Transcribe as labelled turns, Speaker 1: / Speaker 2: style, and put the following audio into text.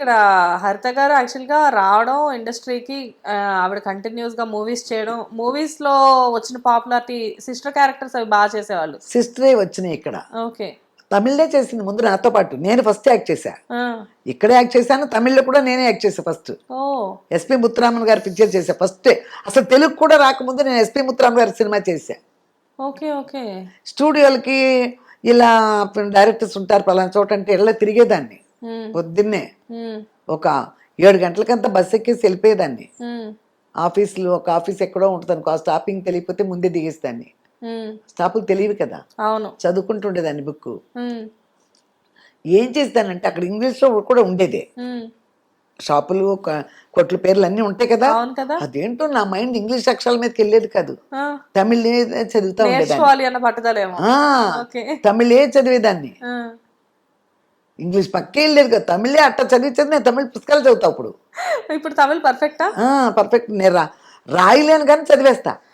Speaker 1: ఇక్కడ హరిత గారు యాక్చువల్‌గా రావడం ఇండస్ట్రీకి ఆవిడ కంటిన్యూయస్‌గా మూవీస్ చేయడం, మూవీస్‌లో వచ్చిన పాపులారిటీ సిస్టర్ క్యారెక్టర్స్ అవి బా చేసేవాళ్ళు.
Speaker 2: సిస్టరే వచ్చినాయి ఇక్కడ.
Speaker 1: ఓకే.
Speaker 2: తమిళ్‌దే చేసింది ముందు నాతో పాటు. నేను ఫస్ట్ యాక్ట్ చేశా.
Speaker 1: ఆ!
Speaker 2: ఇక్కడే యాక్ట్ చేశాను. తమిళ్‌లో కూడా నేనే యాక్ట్ చేశా ఫస్ట్.
Speaker 1: ఓహ్!
Speaker 2: ఎస్పి ముత్తురామన్ గారి పిక్చర్ చేశా ఫస్టే. అసలు తెలుగు కూడా రాకముందు నేను ఎస్పి ముత్తురామన్ గారి సినిమా చేశా.
Speaker 1: ఓకే. ఓకే.
Speaker 2: స్టూడియోలకి ఇలా డైరెక్టర్స్ ఉంటారు పలానా చోట అంటే ఇలా తిరిగేదాన్ని.
Speaker 1: హ్మ్.
Speaker 2: పొద్దున్నే
Speaker 1: హ్మ్.
Speaker 2: ఒక 7 గంటలకంతా బస్సు ఎక్కేసి వెళ్ళిపోయేదాన్ని.
Speaker 1: హ్మ్.
Speaker 2: ఆఫీస్లో ఒక ఆఫీస్ ఎక్కడో ఉంటుంది అనుకో, ఆ స్టాపింగ్ తెలియకపోతే ముందే దిగేసేదాన్ని.
Speaker 1: హ్మ్.
Speaker 2: స్టాపులు తెలియవు కదా,
Speaker 1: అవును.
Speaker 2: చదువుకుంటుండేదాన్ని బుక్.
Speaker 1: హ్మ్.
Speaker 2: ఏం చేస్తానంటే అక్కడ ఇంగ్లీష్లో కూడా ఉండేదే.
Speaker 1: హ్మ్.
Speaker 2: షాపులు కొట్ల పేర్లు అన్నీ ఉంటాయి కదా,
Speaker 1: అవును కదా!
Speaker 2: అదేంటో నా మైండ్ ఇంగ్లీష్ అక్షరాల మీదకి వెళ్ళేది కాదు.
Speaker 1: ఆ!
Speaker 2: తమిళే చదువుతా ఉండేదాన్ని.
Speaker 1: నేర్చుకోవాలి అన్న పట్టుదలేమో.
Speaker 2: ఆ,
Speaker 1: ఓకే.
Speaker 2: తమిళే చదివేదాన్ని.
Speaker 1: ఆ!
Speaker 2: ఇంగ్లీష్ పక్కే వెళ్ళేది కదా, తమిళే అట్ట చదివి నేను తమిళ పుస్తకాలు చదువుతా ఇప్పుడు.
Speaker 1: ఇప్పుడు తమిళ్ పర్ఫెక్టా?
Speaker 2: పర్ఫెక్ట్. నేను రాయలేను కానీ చదివేస్తా.